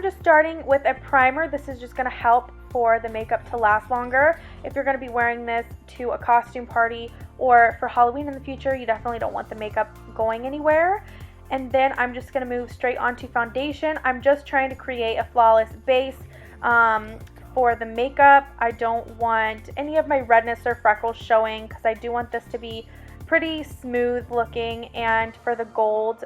I'm just starting with a primer. This is just going to help for the makeup to last longer. If you're going to be wearing this to a costume party or for Halloween in the future, you definitely don't want the makeup going anywhere. And then I'm just going to move straight onto foundation. I'm just trying to create a flawless base for the makeup. I don't want any of my redness or freckles showing because I do want this to be pretty smooth looking. And for the gold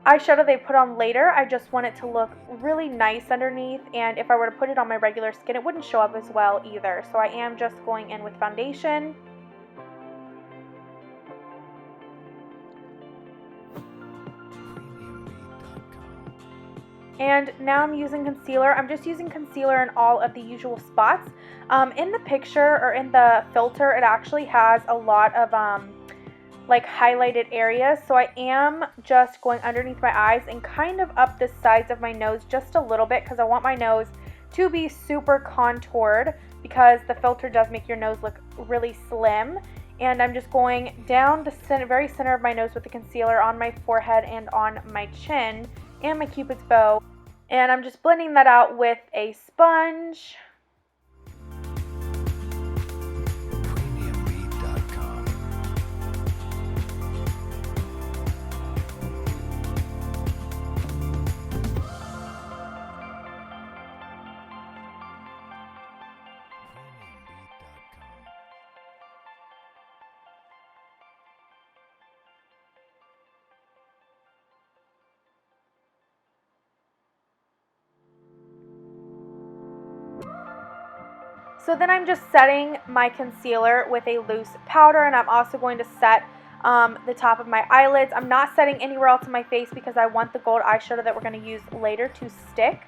eyeshadow they put on later, I just want it to look really nice underneath, and if I were to put it on my regular skin, it wouldn't show up as well either. So I am just going in with foundation. And now I'm using concealer. I'm just using concealer in all of the usual spots. In the picture or in the filter, it actually has a lot of like highlighted areas, so I am just going underneath my eyes and kind of up the sides of my nose just a little bit because I want my nose to be super contoured because the filter does make your nose look really slim. And I'm just going down the very center of my nose with the concealer on my forehead and on my chin and my cupid's bow, and I'm just blending that out with a sponge. So then I'm just setting my concealer with a loose powder, and I'm also going to set the top of my eyelids. I'm not setting anywhere else in my face because I want the gold eyeshadow that we're going to use later to stick.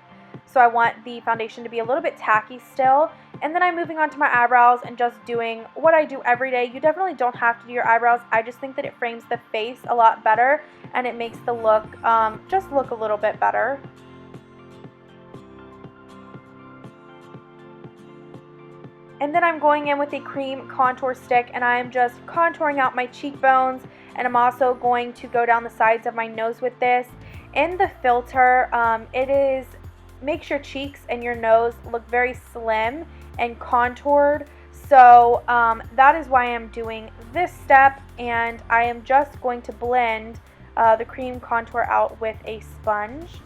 So I want the foundation to be a little bit tacky still. And then I'm moving on to my eyebrows and just doing what I do every day. You definitely don't have to do your eyebrows. I just think that it frames the face a lot better and it makes the look just look a little bit better. And then I'm going in with a cream contour stick and I'm just contouring out my cheekbones, and I'm also going to go down the sides of my nose with this. In the filter, it makes your cheeks and your nose look very slim and contoured. So that is why I'm doing this step, and I am just going to blend the cream contour out with a sponge.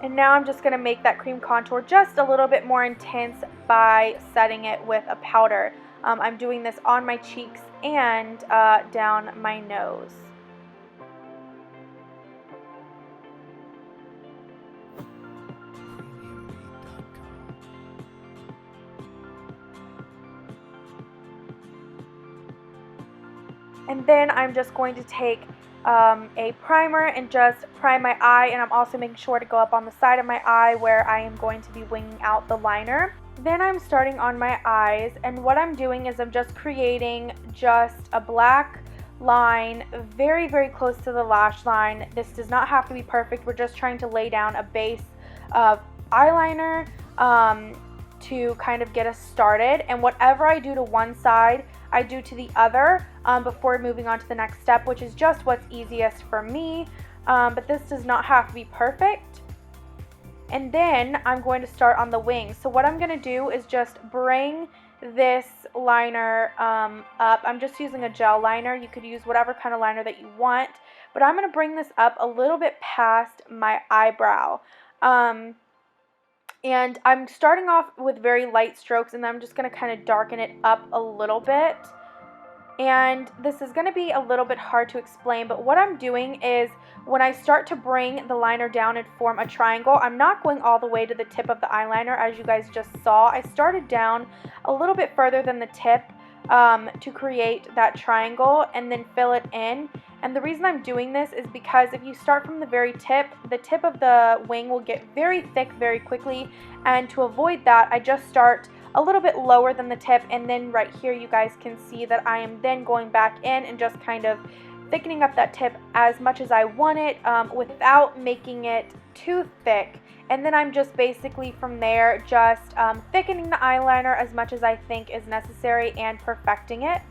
And now I'm just going to make that cream contour just a little bit more intense by setting it with a powder. I'm doing this on my cheeks and down my nose. And then I'm just going to take a primer and just prime my eye, and I'm also making sure to go up on the side of my eye where I am going to be winging out the liner. Then I'm starting on my eyes, and what I'm doing is I'm just creating just a black line very, very close to the lash line. This does not have to be perfect. We're just trying to lay down a base of eyeliner to kind of get us started, and whatever I do to one side, I do to the other before moving on to the next step, which is just what's easiest for me, but this does not have to be perfect. And then I'm going to start on the wings. So what I'm going to do is just bring this liner up. I'm just using a gel liner. You could use whatever kind of liner that you want, but I'm going to bring this up a little bit past my eyebrow. And I'm starting off with very light strokes, and then I'm just going to kind of darken it up a little bit. And this is going to be a little bit hard to explain, but what I'm doing is when I start to bring the liner down and form a triangle, I'm not going all the way to the tip of the eyeliner as you guys just saw. I started down a little bit further than the tip to create that triangle and then fill it in. And the reason I'm doing this is because if you start from the very tip, the tip of the wing will get very thick very quickly, and to avoid that, I just start a little bit lower than the tip, and then right here you guys can see that I am then going back in and just kind of thickening up that tip as much as I want it without making it too thick. And then I'm just basically from there just thickening the eyeliner as much as I think is necessary and perfecting it.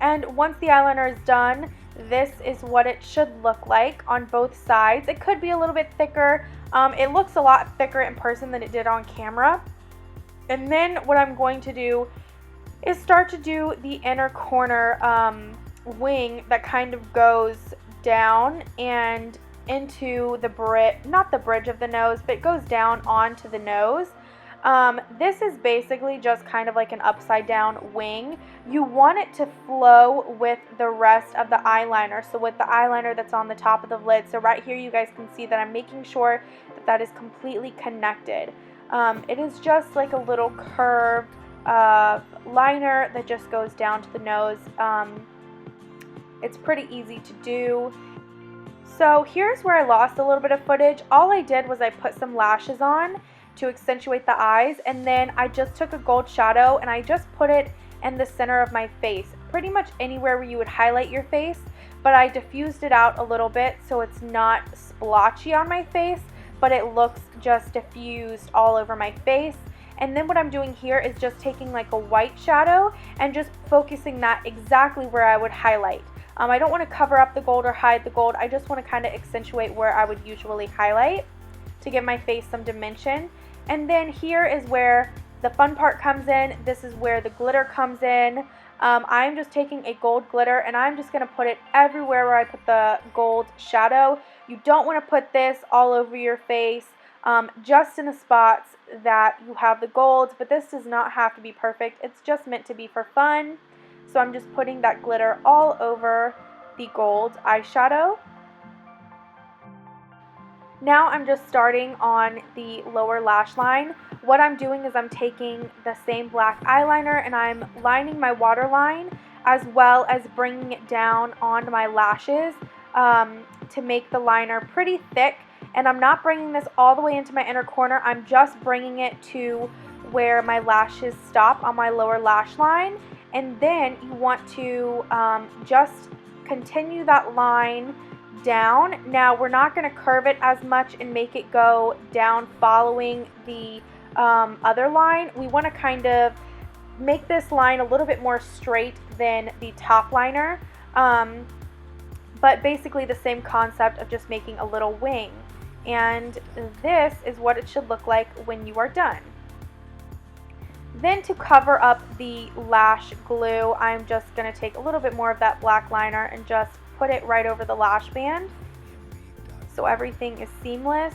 And once the eyeliner is done, this is what it should look like on both sides. It could be a little bit thicker. It looks a lot thicker in person than it did on camera. And then what I'm going to do is start to do the inner corner wing that kind of goes down and into the bridge, not the bridge of the nose, but it goes down onto the nose. This is basically just kind of like an upside down wing. You want it to flow with the rest of the eyeliner, so with the eyeliner that's on the top of the lid. So right here you guys can see that I'm making sure that that is completely connected. It is just like a little curve liner that just goes down to the nose. It's pretty easy to do. So here's where I lost a little bit of footage. All I did was I put some lashes on to accentuate the eyes, and then I just took a gold shadow and I just put it in the center of my face, pretty much anywhere where you would highlight your face, but I diffused it out a little bit so it's not splotchy on my face, but it looks just diffused all over my face. And then what I'm doing here is just taking like a white shadow and just focusing that exactly where I would highlight. I don't want to cover up the gold or hide the gold. I just want to kind of accentuate where I would usually highlight to give my face some dimension. And then here is where the fun part comes in. This is where the glitter comes in. I'm just taking a gold glitter and I'm just going to put it everywhere where I put the gold shadow. You don't want to put this all over your face, just in the spots that you have the gold, but this does not have to be perfect. It's just meant to be for fun. So I'm just putting that glitter all over the gold eyeshadow. Now I'm just starting on the lower lash line. What I'm doing is I'm taking the same black eyeliner and I'm lining my waterline as well as bringing it down onto my lashes to make the liner pretty thick. And I'm not bringing this all the way into my inner corner. I'm just bringing it to where my lashes stop on my lower lash line. And then you want to just continue that line down. Now we're not going to curve it as much and make it go down following the other line. We want to kind of make this line a little bit more straight than the top liner, but basically the same concept of just making a little wing. And this is what it should look like when you are done. Then to cover up the lash glue, I'm just going to take a little bit more of that black liner and just put it right over the lash band so everything is seamless.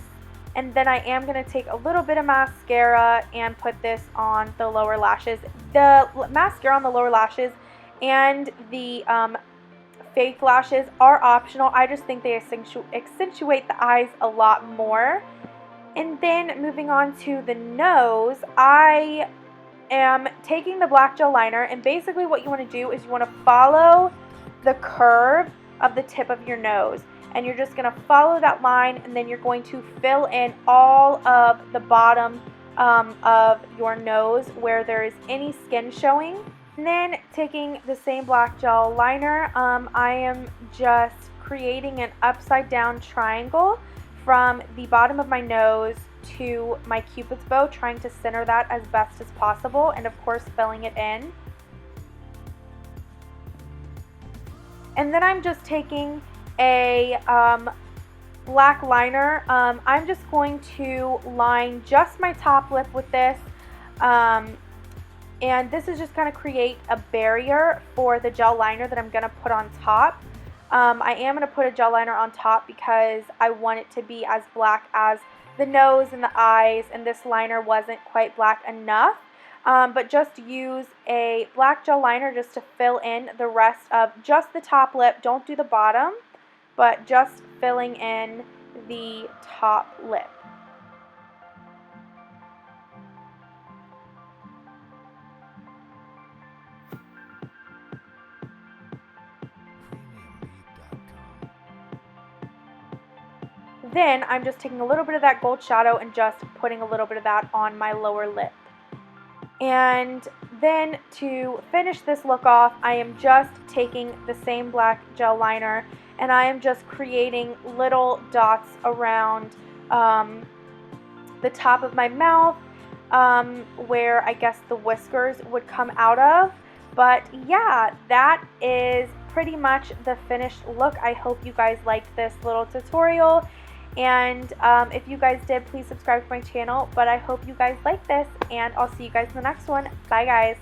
And then I am going to take a little bit of mascara and put this on the lower lashes. The mascara on the lower lashes and the fake lashes are optional. I just think they accentuate the eyes a lot more. And then moving on to the nose, I am taking the black gel liner, and basically what you want to do is you want to follow the curve of the tip of your nose, and you're just going to follow that line, and then you're going to fill in all of the bottom of your nose where there is any skin showing. And then taking the same black gel liner, I am just creating an upside down triangle from the bottom of my nose to my cupid's bow, trying to center that as best as possible, and of course filling it in. And then I'm just taking a black liner. I'm just going to line just my top lip with this, and this is just going to create a barrier for the gel liner that I'm going to put on top. I am going to put a gel liner on top because I want it to be as black as the nose and the eyes, and this liner wasn't quite black enough. But just use a black gel liner just to fill in the rest of just the top lip. Don't do the bottom, but just filling in the top lip. Then I'm just taking a little bit of that gold shadow and just putting a little bit of that on my lower lip. And then to finish this look off, I am just taking the same black gel liner and I am just creating little dots around the top of my mouth, where I guess the whiskers would come out of. But yeah, that is pretty much the finished look. I hope you guys liked this little tutorial, and if you guys did, please subscribe to my channel. But I hope you guys like this, and I'll see you guys in the next one. Bye guys.